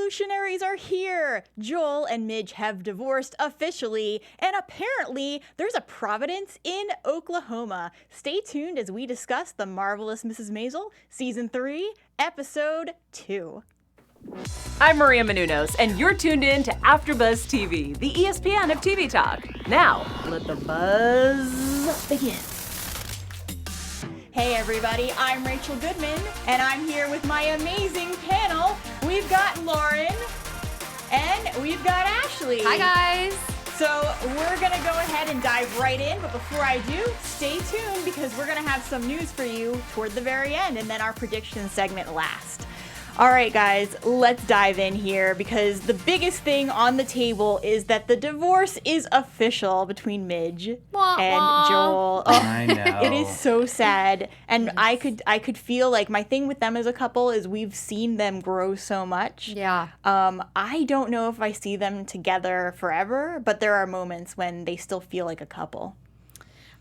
revolutionaries are here! Joel and Midge have divorced officially, and apparently there's a Providence in Oklahoma. Stay tuned as we discuss The Marvelous Mrs. Maisel, Season 3, Episode 2. I'm Maria Menounos, and you're tuned in to AfterBuzz TV, the ESPN of TV talk. Now, let the buzz begin. Hey everybody, I'm Rachel Goodman, and I'm here with my amazing panel. We've got Loren, and we've got Ashley. Hi guys. So we're gonna go ahead and dive right in, but before I do, stay tuned because we're gonna have some news for you toward the very end, and then our prediction segment last. All right, guys, let's dive in here because the biggest thing on the table is that the divorce is official between Midge and Joel. Oh, I know. it is so sad, and I could feel like my thing with them as a couple is we've seen them grow so much. Yeah. I don't know if I see them together forever, but there are moments when they still feel like a couple.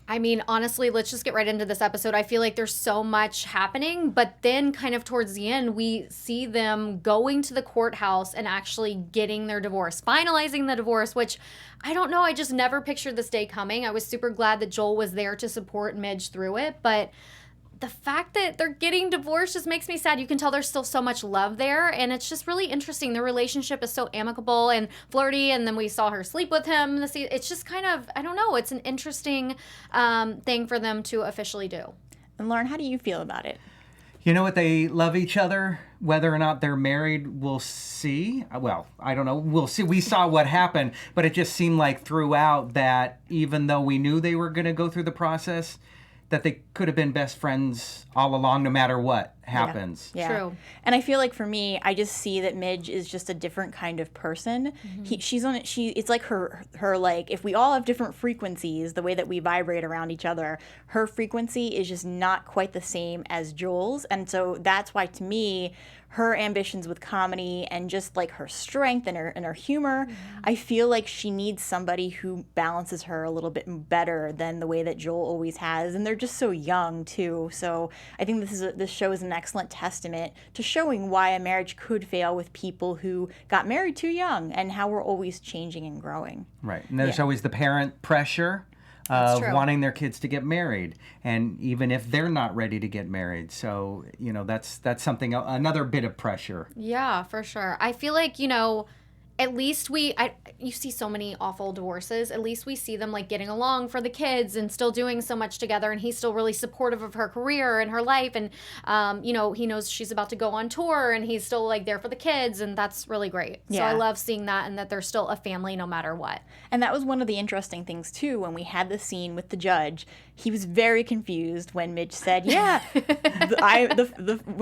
I mean, honestly, let's just get right into this episode. I feel like there's so much happening, but then kind of towards the end, we see them going to the courthouse and actually getting their divorce, finalizing the divorce, which I don't know. I just never pictured this day coming. I was super glad that Joel was there to support Midge through it, but the fact that they're getting divorced just makes me sad. You can tell there's still so much love there, and it's just really interesting. Their relationship is so amicable and flirty, and then we saw her sleep with him. It's just kind of, I don't know, it's an interesting thing for them to officially do. And Lauren, how do you feel about it? You know what? They love each other. Whether or not they're married, we'll see. Well, I don't know. We'll see. We saw what happened, but it just seemed like throughout that, even though we knew they were going to go through the process, that they could have been best friends all along, no matter what happens. Yeah. True. And I feel like for me, I just see that Midge is just a different kind of person. Mm-hmm. It's like her like, if we all have different frequencies, the way that we vibrate around each other, her frequency is just not quite the same as Joel's. And so that's why, to me, her ambitions with comedy and just like her strength and her humor, I feel like she needs somebody who balances her a little bit better than the way that Joel always has. And they're just so young too. So I think this show is an excellent testament to showing why a marriage could fail with people who got married too young and how we're always changing and growing. Right. And there's always the parent pressure of true. wanting their kids to get married, and even if they're not ready to get married. So, you know, that's something, another bit of pressure. Yeah, for sure. I feel like, you know, at least you see so many awful divorces. At least we see them like getting along for the kids and still doing so much together. And he's still really supportive of her career and her life. And, you know, he knows she's about to go on tour and he's still like there for the kids. And that's really great. Yeah. So I love seeing that and that they're still a family no matter what. And that was one of the interesting things, too, when we had the scene with the judge. He was very confused when Midge said, when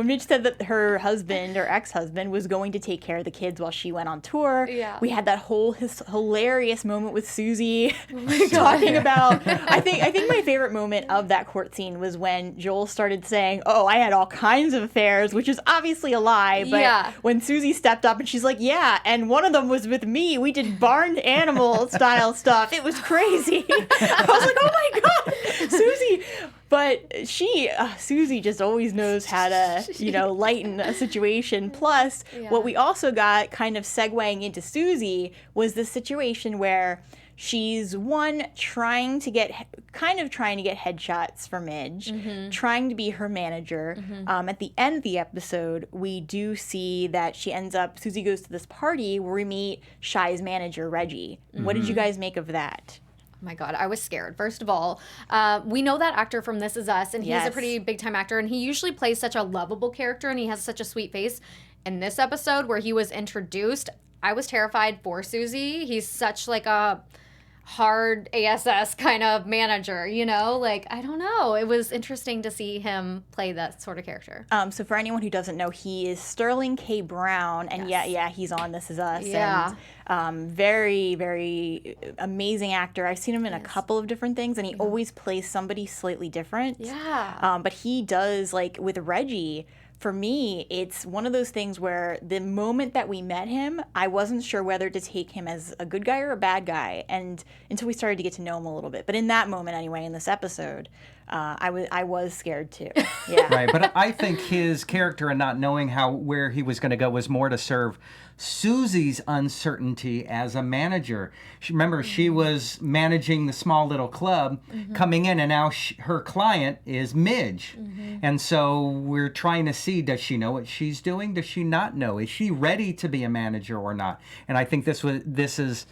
Midge said that her husband or ex-husband was going to take care of the kids while she went on tour. Yeah. We had that whole hilarious moment with Susie talking about, I think my favorite moment of that court scene was when Joel started saying, oh, I had all kinds of affairs, which is obviously a lie. But when Susie stepped up and she's like, yeah, and one of them was with me. We did barn animal style stuff. It was crazy. I was like, oh my God. Susie, but Susie just always knows how to, you know, lighten a situation. Plus, what we also got kind of segueing into Susie was the situation where she's trying to get headshots for Midge, trying to be her manager. At the end of the episode, we do see that Susie goes to this party where we meet Shy's manager, Reggie. What did you guys make of that? Oh my God, I was scared. First of all, we know that actor from This Is Us, and he's a pretty big time actor, and he usually plays such a lovable character, and he has such a sweet face. In this episode where he was introduced, I was terrified for Susie. He's such like a hard ASS kind of manager, you know? Like, I don't know. It was interesting to see him play that sort of character. So for anyone who doesn't know, he is Sterling K. Brown, and he's on This Is Us. Yeah. And very, very amazing actor. I've seen him in a couple of different things, and he always plays somebody slightly different. Yeah. But he does, like, with Reggie, for me, it's one of those things where the moment that we met him, I wasn't sure whether to take him as a good guy or a bad guy, and until we started to get to know him a little bit. But in that moment, anyway, in this episode, I was scared too. Yeah. Right, but I think his character and not knowing where he was going to go was more to serve Susie's uncertainty as a manager. Remember, she was managing the small little club coming in, and now her client is Midge. And so we're trying to see, does she know what she's doing? Does she not know? Is she ready to be a manager or not? And I think this is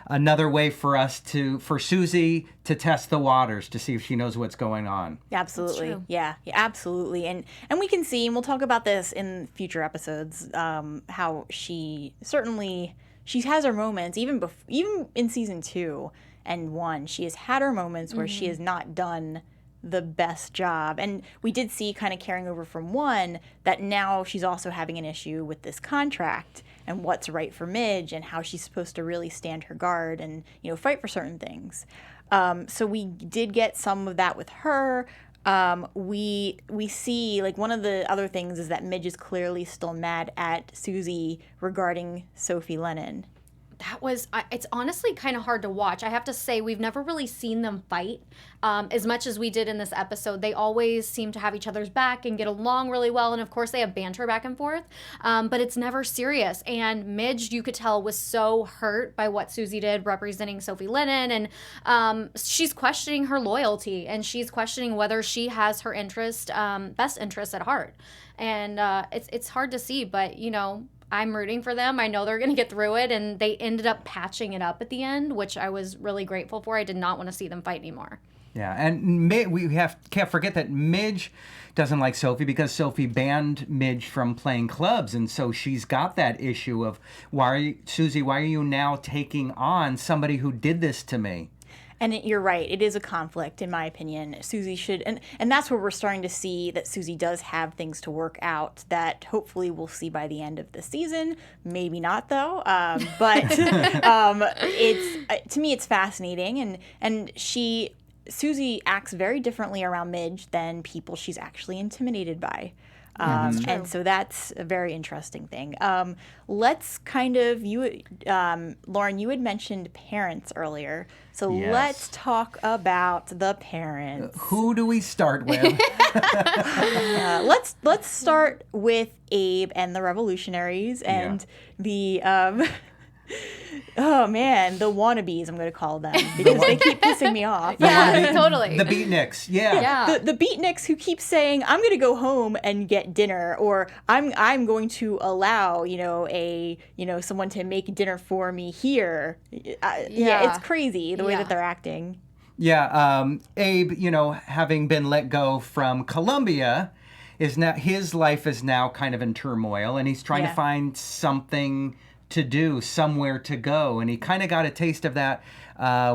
another way for Susie to test the waters to see if she knows what's going on. Absolutely. Yeah, absolutely. And we can see, and we'll talk about this in future episodes, how she has her moments, even in season 2 and 1, she has had her moments where she has not done the best job. And we did see, kind of carrying over from 1, that now she's also having an issue with this contract and what's right for Midge and how she's supposed to really stand her guard and, fight for certain things. So we did get some of that with her. We see, like, one of the other things is that Midge is clearly still mad at Susie regarding Sophie Lennon. It's honestly kind of hard to watch. I have to say, we've never really seen them fight as much as we did in this episode. They always seem to have each other's back and get along really well. And of course, they have banter back and forth, but it's never serious. And Midge, you could tell, was so hurt by what Susie did representing Sophie Lennon. And she's questioning her loyalty, and she's questioning whether she has her best interest at heart. And it's hard to see, but, I'm rooting for them. I know they're going to get through it, and they ended up patching it up at the end, which I was really grateful for. I did not want to see them fight anymore. Yeah, and we can't forget that Midge doesn't like Sophie because Sophie banned Midge from playing clubs, and so she's got that issue of, Susie, why are you now taking on somebody who did this to me? And you're right. It is a conflict, in my opinion. Susie should, and that's where we're starting to see that Susie does have things to work out that hopefully we'll see by the end of the season. Maybe not, though. But to me, it's fascinating, and Susie acts very differently around Midge than people she's actually intimidated by. And so that's a very interesting thing. Let's Lauren, you had mentioned parents earlier. So let's talk about the parents. Who do we start with? Let's start with Abe and the Revolutionaries and the oh man, the wannabes, I'm going to call them, because they keep pissing me off. Yeah, totally. The beatniks, yeah. The beatniks who keep saying, I'm going to go home and get dinner, or I'm going to allow, someone to make dinner for me here. It's crazy the way that they're acting. Yeah, Abe, having been let go from Columbia, his life is now kind of in turmoil, and he's trying to find something to do, somewhere to go. And he kind of got a taste of that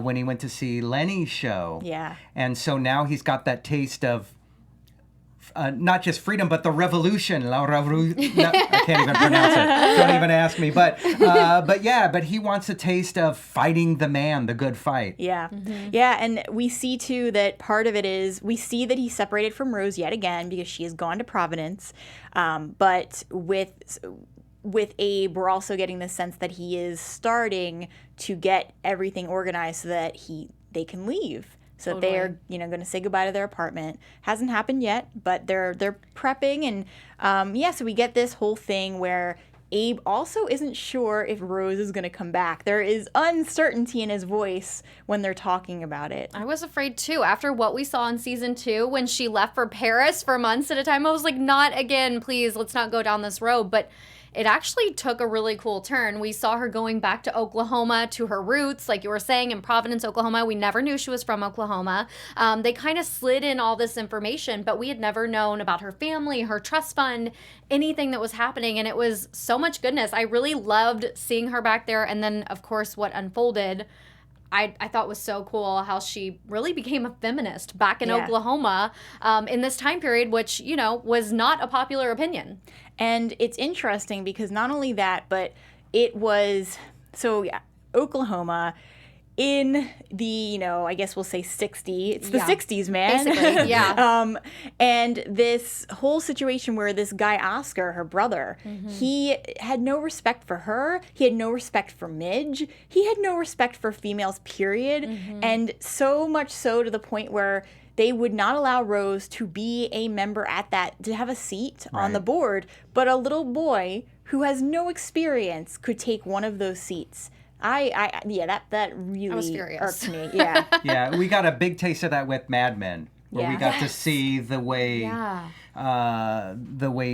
when he went to see Lenny's show. Yeah. And so now he's got that taste of not just freedom, but the revolution. I can't even pronounce it. Don't even ask me. But he wants a taste of fighting the man, the good fight. Yeah. Mm-hmm. Yeah, and we see, too, that part of it is we see that he's separated from Rose yet again because she has gone to Providence. But with Abe, we're also getting the sense that he is starting to get everything organized so that they can leave. So they are, going to say goodbye to their apartment. Hasn't happened yet, but they're prepping, and so we get this whole thing where Abe also isn't sure if Rose is going to come back. There is uncertainty in his voice when they're talking about it. I was afraid too. After what we saw in season 2, when she left for Paris for months at a time, I was like, not again, please, let's not go down this road. But it actually took a really cool turn. We saw her going back to Oklahoma, to her roots, like you were saying, in Providence, Oklahoma. We never knew she was from Oklahoma. They kind of slid in all this information, but we had never known about her family, her trust fund, anything that was happening, and it was so much goodness. I really loved seeing her back there, and then, of course, what unfolded I thought was so cool, how she really became a feminist back in Oklahoma in this time period, which, was not a popular opinion. And it's interesting because not only that, but it was, Oklahoma, in the, I guess we'll say 60. It's the 60s, man. Basically, yeah. And this whole situation where this guy, Oscar, her brother, he had no respect for her. He had no respect for Midge. He had no respect for females, period. And so much so to the point where they would not allow Rose to be a member to have a seat on the board. But a little boy who has no experience could take one of those seats. That really irked me. Yeah. Yeah, we got a big taste of that with Mad Men, where we got to see the way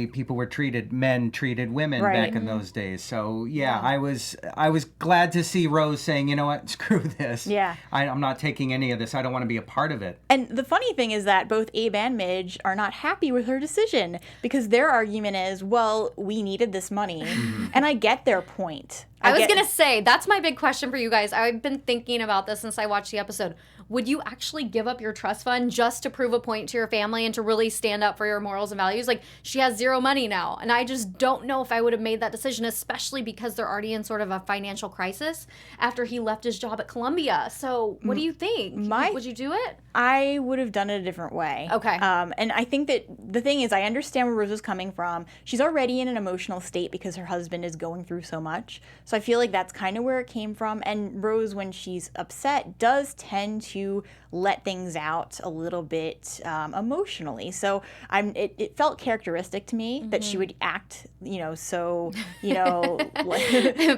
people were treated, men treated women back in those days. So I was glad to see Rose saying, you know what, screw this. Yeah. I'm not taking any of this. I don't want to be a part of it. And the funny thing is that both Abe and Midge are not happy with her decision because their argument is, well, we needed this money. And I get their point. I was going to say, that's my big question for you guys. I've been thinking about this since I watched the episode. Would you actually give up your trust fund just to prove a point to your family and to really stand up for your morals and values? Like, she has zero money now. And I just don't know if I would have made that decision, especially because they're already in sort of a financial crisis after he left his job at Columbia. So what do you think? Would you do it? I would have done it a different way. Okay. And I think that the thing is, I understand where Rose is coming from. She's already in an emotional state because her husband is going through so much. So I feel like that's kind of where it came from. And Rose, when she's upset, does tend to let things out a little bit emotionally. So it felt characteristic to me that she would act, so,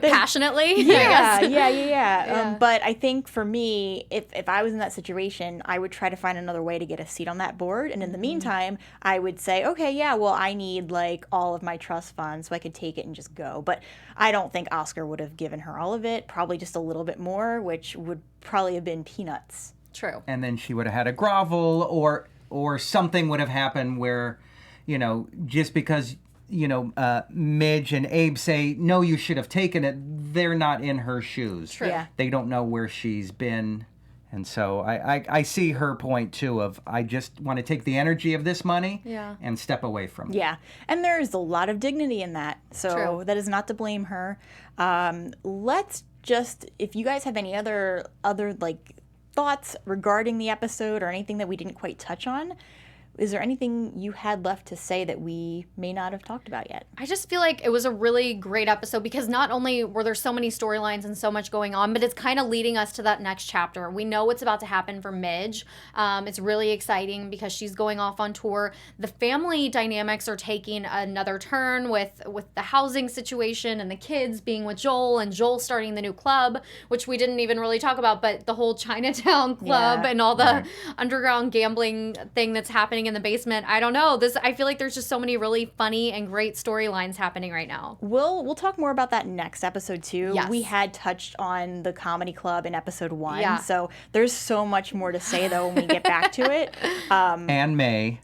passionately. Yeah. But I think for me, if I was in that situation, I would try to find another way to get a seat on that board. And in the meantime, I would say, okay, yeah, well, I need like all of my trust funds so I could take it and just go. But I don't think Oscar would have given her all of it, probably just a little bit more, which would probably have been peanuts. True. And then she would have had a grovel or something would have happened where, just because, Midge and Abe say, no, you should have taken it, they're not in her shoes. True. Yeah. They don't know where she's been. And so I see her point, too, of I just want to take the energy of this money and step away from it. Yeah. And there's a lot of dignity in that. So that is not to blame her. Let's just, if you guys have any other like thoughts regarding the episode or anything that we didn't quite touch on, is there anything you had left to say that we may not have talked about yet? I just feel like it was a really great episode because not only were there so many storylines and so much going on, but it's kind of leading us to that next chapter. We know what's about to happen for Midge. It's really exciting because she's going off on tour. The family dynamics are taking another turn with the housing situation and the kids being with Joel and Joel starting the new club, which we didn't even really talk about, but the whole Chinatown club and all the underground gambling thing that's happening in the basement. I don't know. I feel like there's just so many really funny and great storylines happening right now. We'll talk more about that next episode too. Yes. We had touched on the comedy club in episode 1, so there's so much more to say though when we get back to it. And May.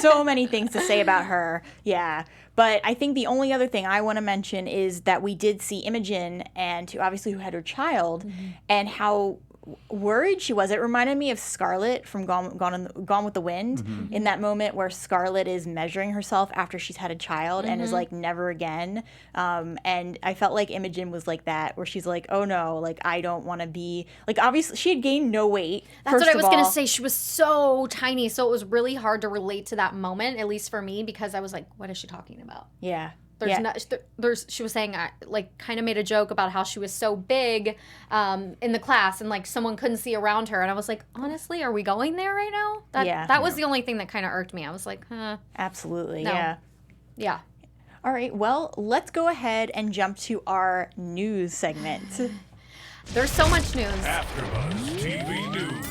So many things to say about her. Yeah. But I think the only other thing I want to mention is that we did see Imogen, and who had her child, and how worried she was. It reminded me of Scarlett from Gone with the Wind, in that moment where Scarlett is measuring herself after she's had a child and is like, never again. And I felt like Imogen was like that, where she's like, oh no, like I don't want to be, like, obviously she had gained no weight. That's what I was going to say. She was so tiny, so it was really hard to relate to that moment, at least for me, because I was like, what is she talking about? Yeah. She was saying, like, kind of made a joke about how she was so big in the class and, like, someone couldn't see around her. And I was like, honestly, are we going there right now? That was the only thing that kind of irked me. I was like, Absolutely, no. Yeah. All right, well, let's go ahead and jump to our news segment. There's so much news. AfterBuzz TV News.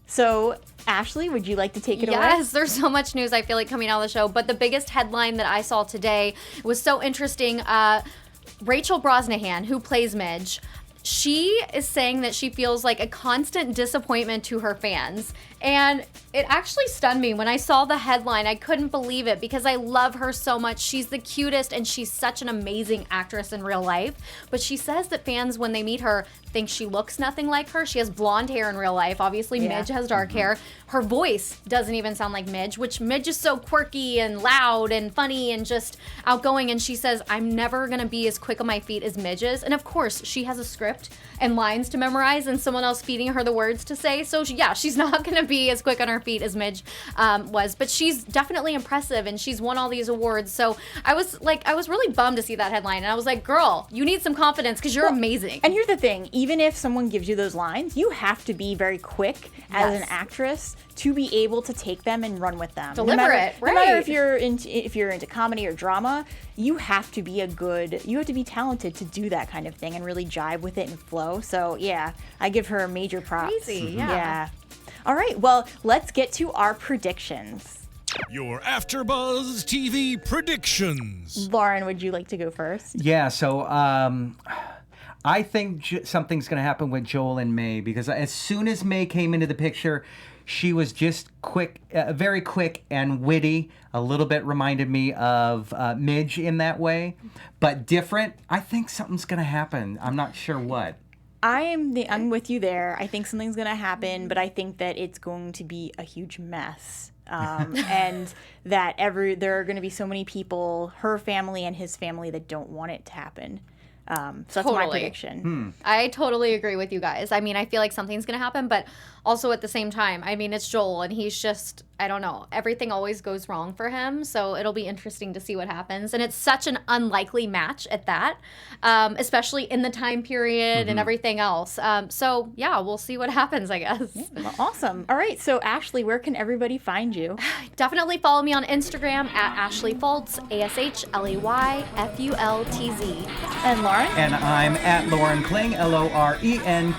So, Ashley, would you like to take it away? Yes, there's so much news I feel like coming out of the show. But the biggest headline that I saw today was so interesting. Rachel Brosnahan, who plays Midge, she is saying that she feels like a constant disappointment to her fans. And it actually stunned me. When I saw the headline, I couldn't believe it because I love her so much. She's the cutest and she's such an amazing actress in real life. But she says that fans, when they meet her, think she looks nothing like her. She has blonde hair in real life. Obviously, Midge has dark hair. her voice doesn't even sound like Midge, which Midge is so quirky and loud and funny and just outgoing. And she says, I'm never going to be as quick on my feet as Midge is. And of course, she has a script and lines to memorize and someone else feeding her the words to say. So she's not going to be as quick on her feet as Midge was, but she's definitely impressive and she's won all these awards. So I was really bummed to see that headline. And I was like, girl, you need some confidence because you're amazing. And here's the thing, even if someone gives you those lines, you have to be very quick as an actress to be able to take them and run with them. Deliver it, right. No matter if you're into comedy or drama, you have to be talented to do that kind of thing and really jive with it and flow. So yeah, I give her major props. Crazy, yeah. All right, well, let's get to our predictions. Your AfterBuzz TV predictions. Loren, would you like to go first? Yeah, so I think something's going to happen with Joel and May, because as soon as May came into the picture, she was just quick, very quick and witty. A little bit reminded me of Midge in that way, but different. I think something's going to happen. I'm not sure what. I'm with you there. I think something's going to happen, but I think that it's going to be a huge mess. And that there are going to be so many people, her family and his family, that don't want it to happen. So that's my prediction. I totally agree with you guys. I mean, I feel like something's going to happen, but also at the same time, I mean, it's Joel and he's just, I don't know, everything always goes wrong for him. So it'll be interesting to see what happens. And it's such an unlikely match at that, especially in the time period and everything else. So yeah, we'll see what happens, I guess. Well, awesome. All right. So Ashley, where can everybody find you? Definitely follow me on Instagram at Ashley Fultz, ASHLEYFULTZ. And Loren? And I'm at Loren Kling, LORENKLING.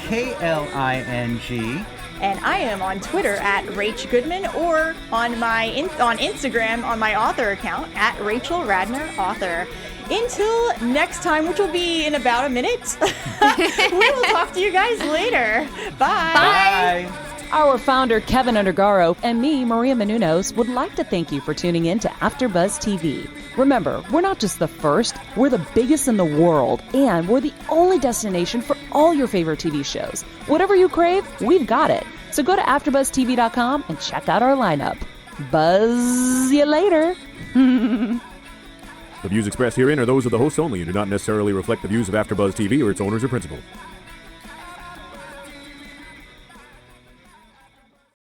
And I am on Twitter at Rach Goodman, or on Instagram on my author account at Rachel Radner Author. Until next time, which will be in about a minute, we will talk to you guys later. Bye. Bye. Our founder, Keven Undergaro, and me, Maria Menounos, would like to thank you for tuning in to AfterBuzz TV. Remember, we're not just the first, we're the biggest in the world, and we're the only destination for all your favorite TV shows. Whatever you crave, we've got it. So go to AfterBuzzTV.com and check out our lineup. Buzz you later. The views expressed herein are those of the hosts only and do not necessarily reflect the views of AfterBuzz TV or its owners or principal.